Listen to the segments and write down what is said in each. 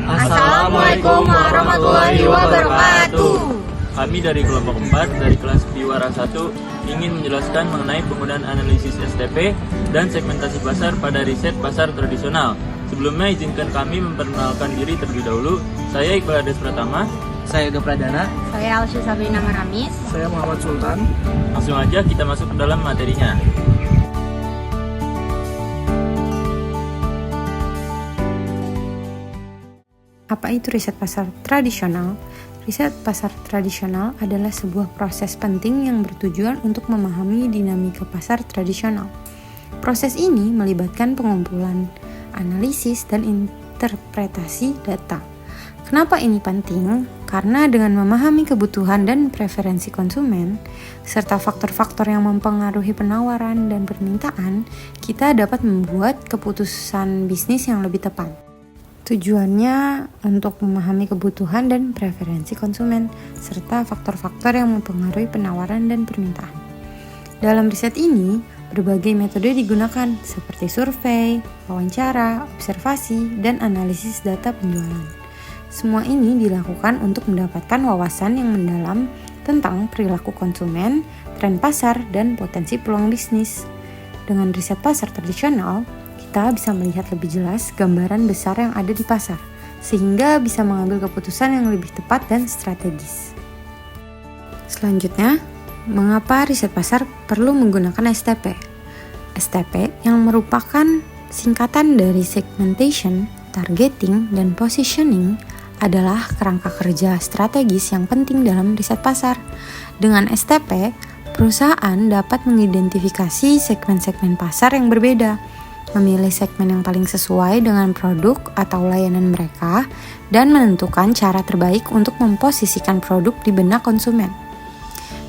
Assalamualaikum warahmatullahi wabarakatuh. Kami dari kelompok 4 dari kelas Piwara 1 ingin menjelaskan mengenai penggunaan analisis STP dan segmentasi pasar pada riset pasar tradisional. Sebelumnya izinkan kami memperkenalkan diri terlebih dahulu. Saya Iqbal Ades Pratama. Saya Yoga Pradana. Saya Alsya Sabrina Maramis. Saya Muhammad Sultan. Langsung aja kita masuk ke dalam materinya. Apa itu riset pasar tradisional? Riset pasar tradisional adalah sebuah proses penting yang bertujuan untuk memahami dinamika pasar tradisional. Proses ini melibatkan pengumpulan, analisis, dan interpretasi data. Kenapa ini penting? Karena dengan memahami kebutuhan dan preferensi konsumen, serta faktor-faktor yang mempengaruhi penawaran dan permintaan, kita dapat membuat keputusan bisnis yang lebih tepat. Tujuannya untuk memahami kebutuhan dan preferensi konsumen, serta faktor-faktor yang mempengaruhi penawaran dan permintaan. Dalam riset ini, berbagai metode digunakan seperti survei, wawancara, observasi, dan analisis data penjualan. Semua ini dilakukan untuk mendapatkan wawasan yang mendalam tentang perilaku konsumen, tren pasar, dan potensi peluang bisnis. Dengan riset pasar tradisional, kita bisa melihat lebih jelas gambaran besar yang ada di pasar, sehingga bisa mengambil keputusan yang lebih tepat dan strategis. Selanjutnya, mengapa riset pasar perlu menggunakan STP? STP yang merupakan singkatan dari segmentation, targeting, dan positioning adalah kerangka kerja strategis yang penting dalam riset pasar. Dengan STP, perusahaan dapat mengidentifikasi segmen-segmen pasar yang berbeda, memilih segmen yang paling sesuai dengan produk atau layanan mereka, dan menentukan cara terbaik untuk memposisikan produk di benak konsumen.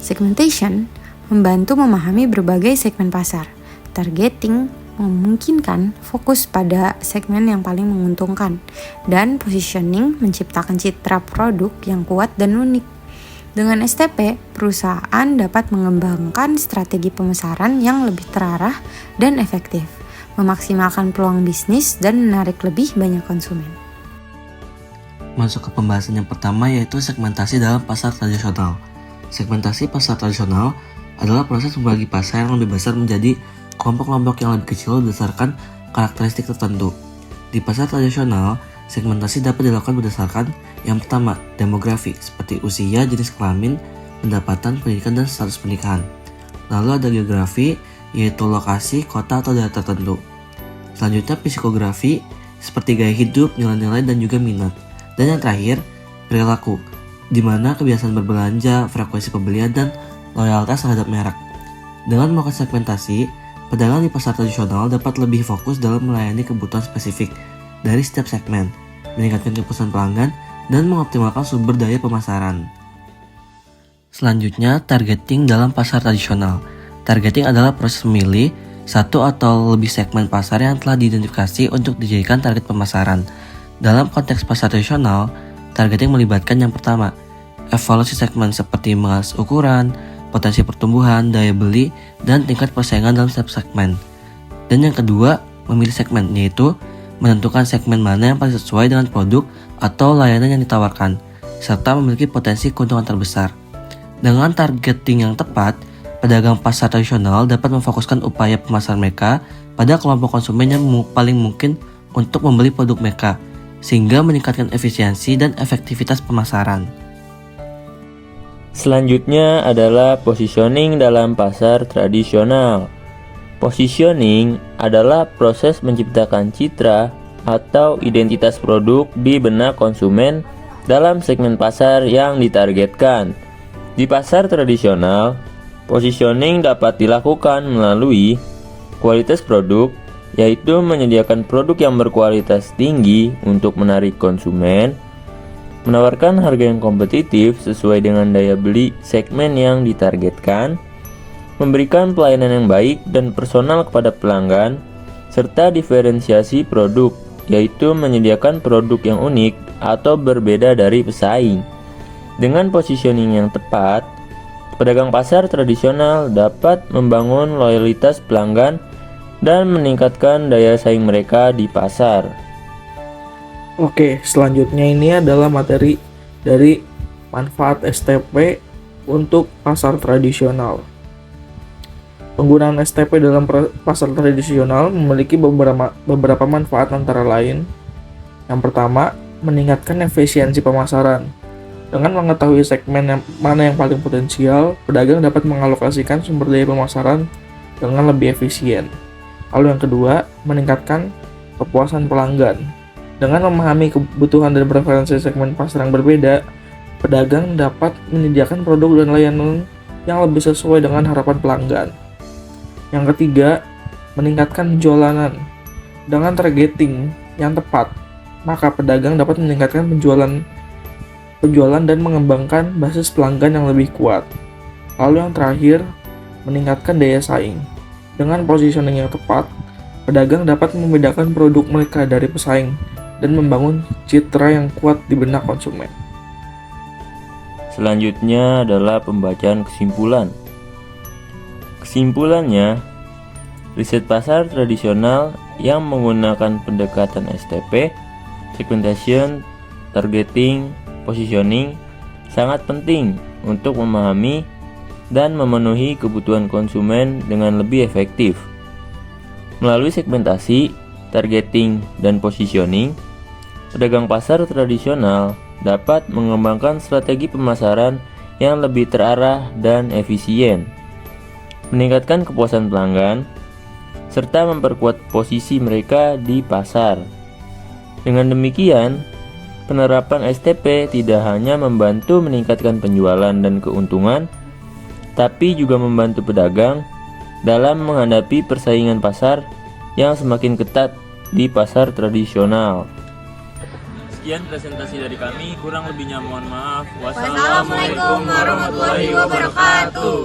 Segmentation membantu memahami berbagai segmen pasar. Targeting memungkinkan fokus pada segmen yang paling menguntungkan, dan positioning menciptakan citra produk yang kuat dan unik. Dengan STP, perusahaan dapat mengembangkan strategi pemasaran yang lebih terarah dan efektif, memaksimalkan peluang bisnis, dan menarik lebih banyak konsumen. Masuk ke pembahasan yang pertama, yaitu segmentasi dalam pasar tradisional. Segmentasi pasar tradisional adalah proses membagi pasar yang lebih besar menjadi kelompok-kelompok yang lebih kecil berdasarkan karakteristik tertentu. Di pasar tradisional, segmentasi dapat dilakukan berdasarkan yang pertama, demografi, seperti usia, jenis kelamin, pendapatan, pendidikan, dan status pernikahan. Lalu ada geografi, yaitu lokasi, kota, atau daerah tertentu. Selanjutnya psikografi, seperti gaya hidup, nilai-nilai, dan juga minat. Dan yang terakhir, perilaku, di mana kebiasaan berbelanja, frekuensi pembelian, dan loyalitas terhadap merek. Dengan melakukan segmentasi, pedagang di pasar tradisional dapat lebih fokus dalam melayani kebutuhan spesifik dari setiap segmen, meningkatkan kepuasan pelanggan, dan mengoptimalkan sumber daya pemasaran. Selanjutnya, targeting dalam pasar tradisional. Targeting adalah proses memilih satu atau lebih segmen pasar yang telah diidentifikasi untuk dijadikan target pemasaran. Dalam konteks pasar tradisional, targeting melibatkan yang pertama, evaluasi segmen seperti mengalas ukuran, potensi pertumbuhan, daya beli, dan tingkat persaingan dalam setiap segmen. Dan yang kedua, memilih segmen, yaitu menentukan segmen mana yang paling sesuai dengan produk atau layanan yang ditawarkan, serta memiliki potensi keuntungan terbesar. Dengan targeting yang tepat, pedagang pasar tradisional dapat memfokuskan upaya pemasaran mereka pada kelompok konsumen yang paling mungkin untuk membeli produk mereka, sehingga meningkatkan efisiensi dan efektivitas pemasaran. Selanjutnya adalah positioning dalam pasar tradisional. Positioning adalah proses menciptakan citra atau identitas produk di benak konsumen dalam segmen pasar yang ditargetkan. Di pasar tradisional, positioning dapat dilakukan melalui kualitas produk, yaitu menyediakan produk yang berkualitas tinggi untuk menarik konsumen, menawarkan harga yang kompetitif sesuai dengan daya beli segmen yang ditargetkan, memberikan pelayanan yang baik dan personal kepada pelanggan, serta diferensiasi produk, yaitu menyediakan produk yang unik atau berbeda dari pesaing. Dengan positioning yang tepat, pedagang pasar tradisional dapat membangun loyalitas pelanggan dan meningkatkan daya saing mereka di pasar. Oke, selanjutnya ini adalah materi dari manfaat STP untuk pasar tradisional. Penggunaan STP dalam pasar tradisional memiliki beberapa manfaat antara lain. Yang pertama, meningkatkan efisiensi pemasaran. Dengan mengetahui segmen mana yang paling potensial, pedagang dapat mengalokasikan sumber daya pemasaran dengan lebih efisien. Lalu yang kedua, meningkatkan kepuasan pelanggan. Dengan memahami kebutuhan dan preferensi segmen pasar yang berbeda, pedagang dapat menyediakan produk dan layanan yang lebih sesuai dengan harapan pelanggan. Yang ketiga, meningkatkan penjualan. Dengan targeting yang tepat, maka pedagang dapat meningkatkan penjualan dan mengembangkan basis pelanggan yang lebih kuat. Lalu yang terakhir, meningkatkan daya saing. Dengan positioning yang tepat, pedagang dapat membedakan produk mereka dari pesaing dan membangun citra yang kuat di benak konsumen. Selanjutnya adalah pembacaan kesimpulan. Kesimpulannya, riset pasar tradisional yang menggunakan pendekatan STP, segmentation, targeting, positioning sangat penting untuk memahami dan memenuhi kebutuhan konsumen dengan lebih efektif. Melalui segmentasi, targeting, dan positioning, pedagang pasar tradisional dapat mengembangkan strategi pemasaran yang lebih terarah dan efisien, meningkatkan kepuasan pelanggan, serta memperkuat posisi mereka di pasar. Dengan demikian, penerapan STP tidak hanya membantu meningkatkan penjualan dan keuntungan, tapi juga membantu pedagang dalam menghadapi persaingan pasar yang semakin ketat di pasar tradisional. Sekian presentasi dari kami, kurang lebihnya mohon maaf. Wassalamualaikum warahmatullahi wabarakatuh.